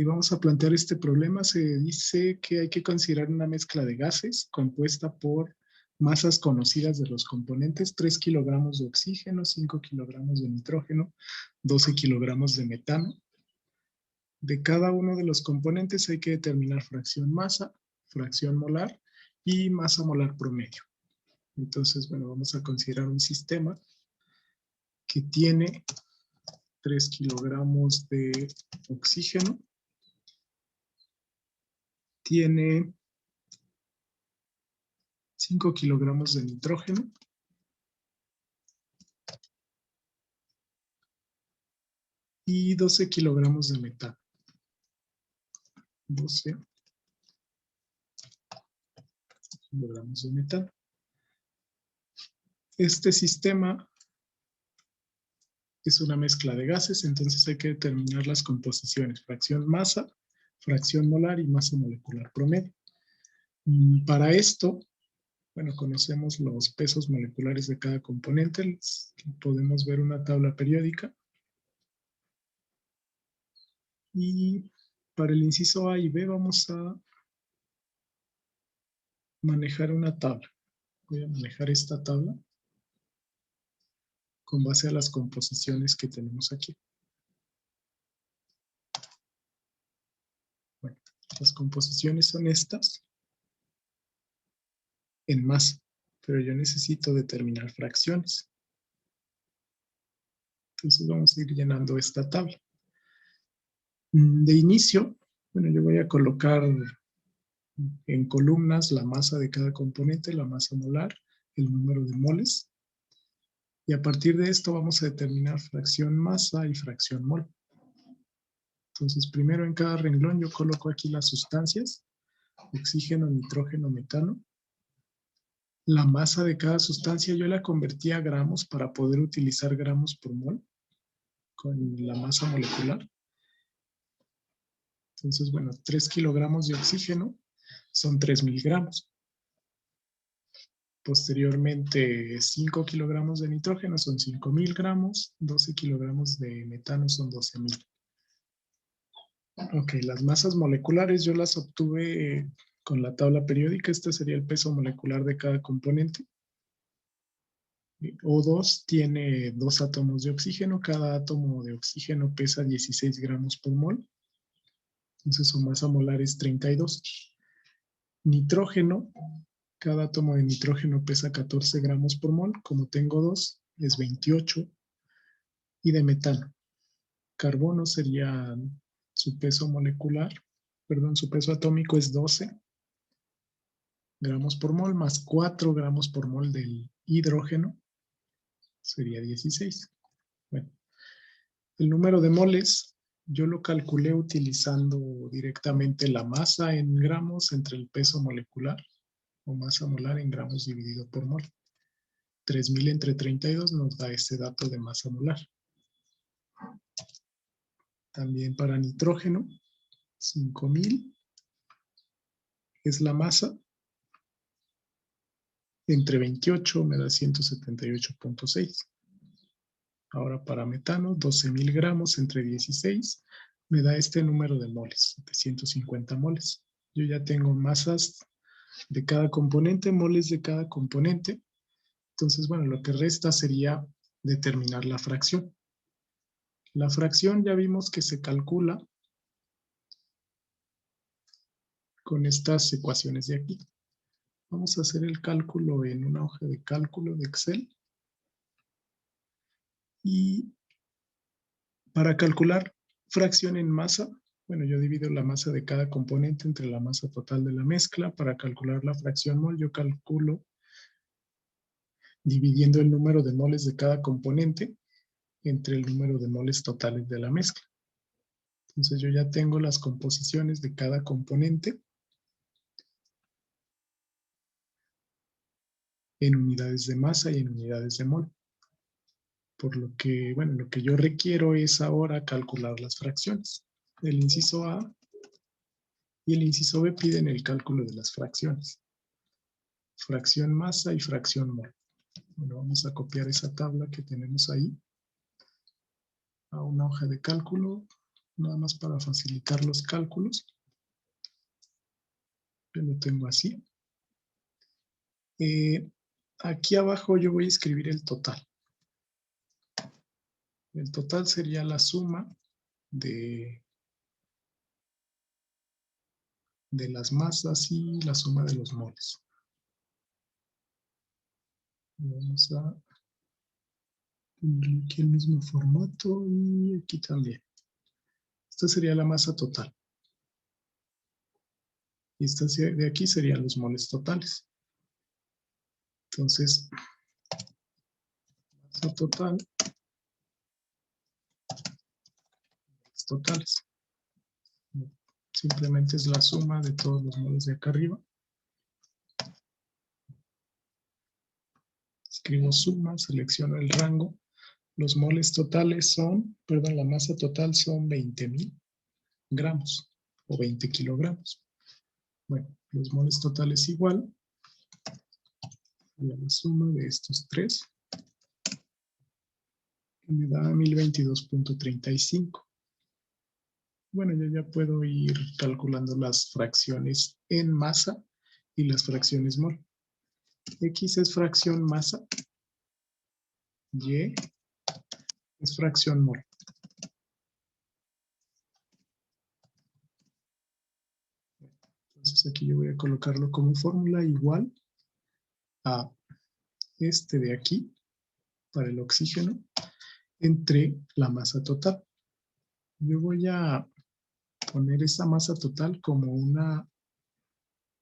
Vamos a plantear este problema. Se dice que hay que considerar una mezcla de gases compuesta por masas conocidas de los componentes: 3 kilogramos de oxígeno, 5 kilogramos de nitrógeno, 12 kilogramos de metano. De cada uno de los componentes hay que determinar fracción masa, fracción molar y masa molar promedio. Entonces, bueno, vamos a considerar un sistema que tiene 3 kilogramos de oxígeno, tiene 5 kilogramos de nitrógeno, y 12 kilogramos de metano. 12 kilogramos de metano. Este sistema es una mezcla de gases, entonces hay que determinar las composiciones: fracción masa, fracción molar y masa molecular promedio. Para esto, bueno, conocemos los pesos moleculares de cada componente. Podemos ver una tabla periódica. Y para el inciso A y B vamos a manejar una tabla. Voy a manejar esta tabla con base a las composiciones que tenemos aquí. Bueno, las composiciones son estas en masa, pero yo necesito determinar fracciones. Entonces vamos a ir llenando esta tabla. De inicio, bueno, yo voy a colocar en columnas la masa de cada componente, la masa molar, el número de moles. Y a partir de esto vamos a determinar fracción masa y fracción mol. Entonces, primero en cada renglón yo coloco aquí las sustancias: oxígeno, nitrógeno, metano. La masa de cada sustancia yo la convertí a gramos para poder utilizar gramos por mol con la masa molecular. Entonces, bueno, 3 kilogramos de oxígeno son 3.000 gramos. Posteriormente, 5 kilogramos de nitrógeno son 5.000 gramos, 12 kilogramos de metano son 12.000. Ok, las masas moleculares yo las obtuve con la tabla periódica. Este sería el peso molecular de cada componente. O2 tiene 2 átomos de oxígeno. Cada átomo de oxígeno pesa 16 gramos por mol. Entonces su masa molar es 32. Nitrógeno, cada átomo de nitrógeno pesa 14 gramos por mol. Como tengo 2, es 28. Y de metano, carbono sería su peso molecular, perdón, su peso atómico es 12 gramos por mol, más 4 gramos por mol del hidrógeno, sería 16. Bueno, el número de moles yo lo calculé utilizando directamente la masa en gramos entre el peso molecular, o masa molar en gramos dividido por mol. 3.000 entre 32 nos da este dato de masa molar. También para nitrógeno, 5.000 es la masa, entre 28 me da 178.6. Ahora para metano, 12.000 gramos entre 16 me da este número de moles, 750 moles. Yo ya tengo masas de cada componente, moles de cada componente. Entonces, bueno, lo que resta sería determinar la fracción. La fracción ya vimos que se calcula con estas ecuaciones de aquí. Vamos a hacer el cálculo en una hoja de cálculo de Excel. Y para calcular fracción en masa, bueno, yo divido la masa de cada componente entre la masa total de la mezcla. Para calcular la fracción mol, yo calculo dividiendo el número de moles de cada componente entre el número de moles totales de la mezcla. Entonces yo ya tengo las composiciones de cada componente en unidades de masa y en unidades de mol. Por lo que, bueno, lo que yo requiero es ahora calcular las fracciones. El inciso A y el inciso B piden el cálculo de las fracciones. Fracción masa y fracción mol. Bueno, vamos a copiar esa tabla que tenemos ahí a una hoja de cálculo. nada más para facilitar los cálculos. Yo lo tengo así. Aquí abajo yo voy a escribir el total. El total sería la suma de las masas y la suma de los moles. Vamos a poner aquí el mismo formato y aquí también. Esta sería la masa total. Y esta de aquí serían los moles totales. Entonces, masa total, moles totales. Simplemente es la suma de todos los moles de acá arriba. Escribo suma, selecciono el rango. Los moles totales son, perdón, la masa total son 20,000 gramos o 20 kilogramos. Bueno, los moles totales igual a la suma de estos tres, que me da 1022.35. Bueno, yo ya puedo ir calculando las fracciones en masa y las fracciones mol. X es fracción masa, Y es fracción mol. Entonces aquí yo voy a colocarlo como fórmula igual a este de aquí para el oxígeno entre la masa total. Yo voy a poner esa masa total como una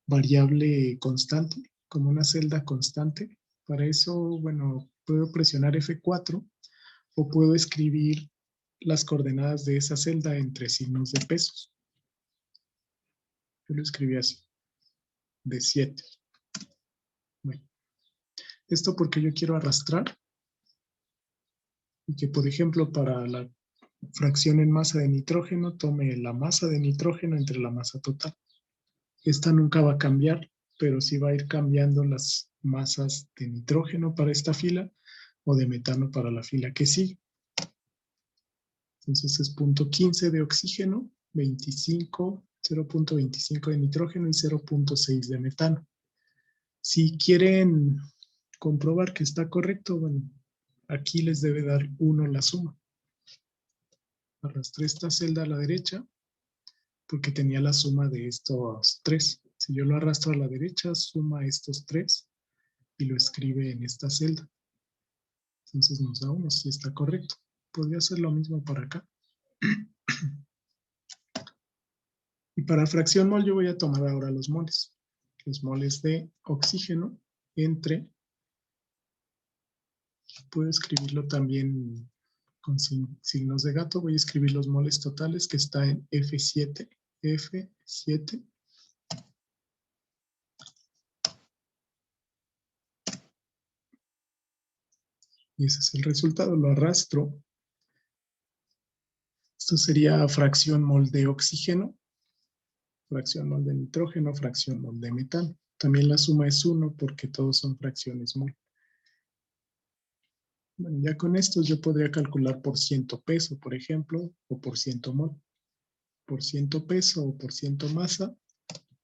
variable constante, como una celda constante. Para eso, bueno, puedo presionar F4 o puedo escribir las coordenadas de esa celda entre signos de pesos. Yo lo escribí así, de 7. Bueno, esto porque yo quiero arrastrar y que, por ejemplo, para la fracción en masa de nitrógeno, tome la masa de nitrógeno entre la masa total. Esta nunca va a cambiar, pero sí va a ir cambiando las masas de nitrógeno para esta fila o de metano para la fila que sigue. Entonces es 0.15 de oxígeno, 0.25 de nitrógeno y 0.6 de metano. Si quieren comprobar que está correcto, bueno, aquí les debe dar 1 la suma. Arrastré esta celda a la derecha porque tenía la suma de estos tres. Si yo lo arrastro a la derecha, suma estos tres y lo escribe en esta celda. Entonces nos da 1, si está correcto. Podría hacer lo mismo para acá. Y para fracción mol yo voy a tomar ahora los moles. Los moles de oxígeno entre, puedo escribirlo también con signos de gato, voy a escribir los moles totales que está en F7, F7. Y ese es el resultado, lo arrastro. Esto sería fracción mol de oxígeno, fracción mol de nitrógeno, fracción mol de metano. También la suma es 1 porque todos son fracciones mol. Bueno, ya con estos yo podría calcular por ciento peso, por ejemplo, o por ciento mol. Por ciento peso o por ciento masa,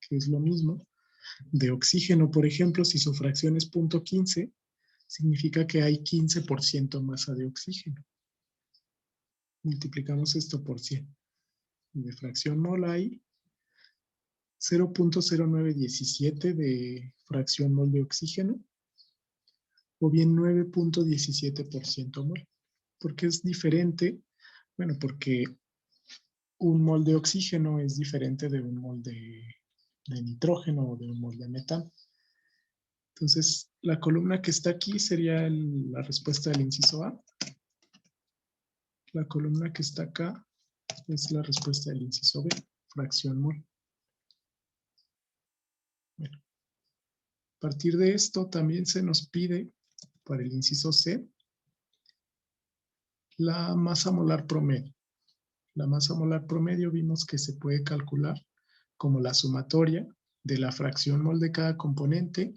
que es lo mismo. De oxígeno, por ejemplo, si su fracción es 0.15, significa que hay 15% masa de oxígeno. Multiplicamos esto por 100. Y de fracción mol hay 0.0917 de fracción mol de oxígeno o bien 9.17% mol. ¿Por qué es diferente? Bueno, porque un mol de oxígeno es diferente de un mol de nitrógeno o de un mol de metano. Entonces, la columna que está aquí sería la respuesta del inciso A. La columna que está acá es la respuesta del inciso B, fracción mol. Bueno, a partir de esto también se nos pide para el inciso C la masa molar promedio. La masa molar promedio vimos que se puede calcular como la sumatoria de la fracción mol de cada componente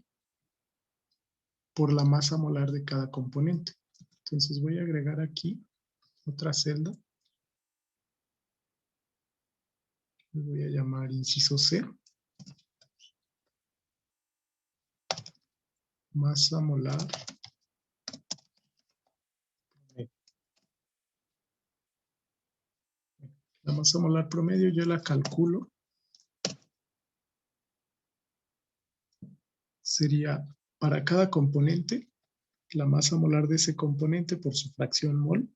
por la masa molar de cada componente. Entonces voy a agregar aquí otra celda Le voy a llamar inciso C. Masa molar. La masa molar promedio yo la calculo. Sería para cada componente, la masa molar de ese componente por su fracción mol.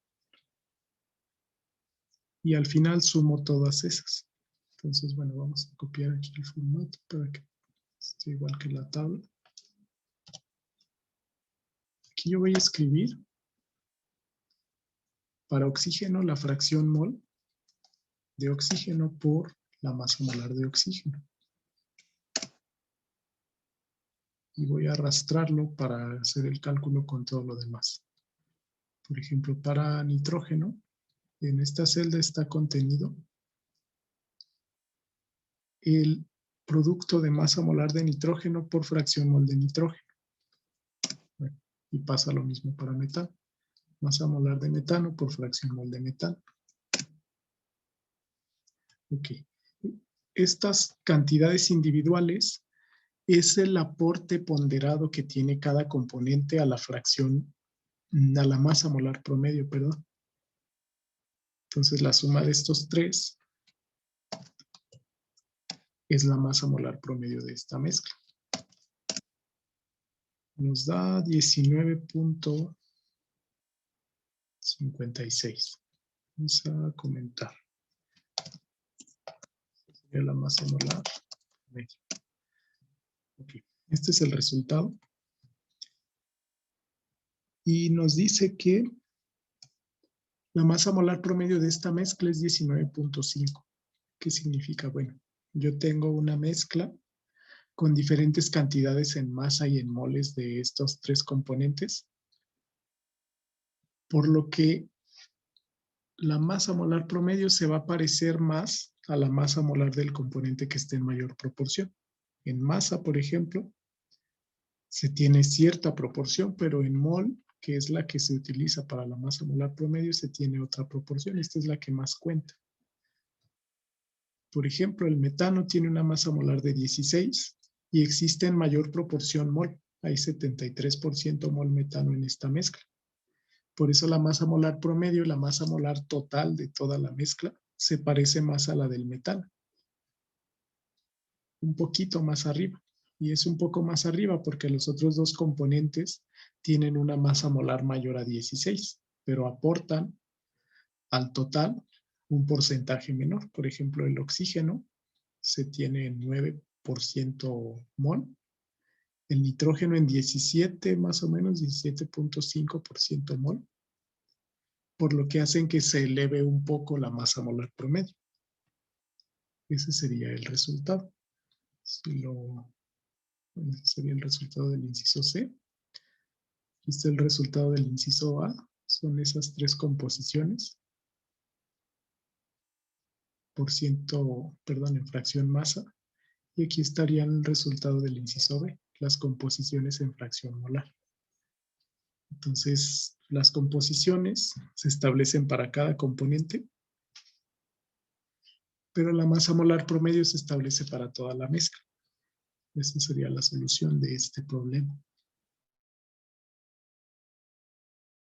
Y al final sumo todas esas. Entonces, bueno, vamos a copiar aquí el formato para que esté igual que la tabla. Aquí yo voy a escribir para oxígeno la fracción mol de oxígeno por la masa molar de oxígeno. Y voy a arrastrarlo para hacer el cálculo con todo lo demás. Por ejemplo, para nitrógeno, en esta celda está contenido el producto de masa molar de nitrógeno por fracción mol de nitrógeno. Bueno, y pasa lo mismo para metano. Masa molar de metano por fracción mol de metano. Ok. Estas cantidades individuales es el aporte ponderado que tiene cada componente a la fracción, a la masa molar promedio, perdón. Entonces la suma de estos tres es la masa molar promedio de esta mezcla. Nos da 19.56. Vamos a comentar. Sería la masa molar promedio. Ok. Este es el resultado. Y nos dice que la masa molar promedio de esta mezcla es 19.5. ¿Qué significa? Bueno, yo tengo una mezcla con diferentes cantidades en masa y en moles de estos tres componentes, por lo que la masa molar promedio se va a parecer más a la masa molar del componente que esté en mayor proporción. En masa, por ejemplo, se tiene cierta proporción, pero en mol, que es la que se utiliza para la masa molar promedio, se tiene otra proporción. Esta es la que más cuenta. Por ejemplo, el metano tiene una masa molar de 16 y existe en mayor proporción mol. Hay 73% mol metano en esta mezcla. Por eso la masa molar promedio, la masa molar total de toda la mezcla, se parece más a la del metano. Un poquito más arriba. Y es un poco más arriba porque los otros dos componentes tienen una masa molar mayor a 16, pero aportan al total un porcentaje menor. Por ejemplo, el oxígeno se tiene en 9% mol, el nitrógeno en 17, más o menos 17.5% mol, por lo que hacen que se eleve un poco la masa molar promedio. Ese sería el resultado. Ese sería el resultado del inciso C. Aquí está el resultado del inciso A. Son esas tres composiciones. En fracción masa. Y aquí estaría el resultado del inciso B, las composiciones en fracción molar. Entonces, las composiciones se establecen para cada componente, pero la masa molar promedio se establece para toda la mezcla. Esa sería la solución de este problema.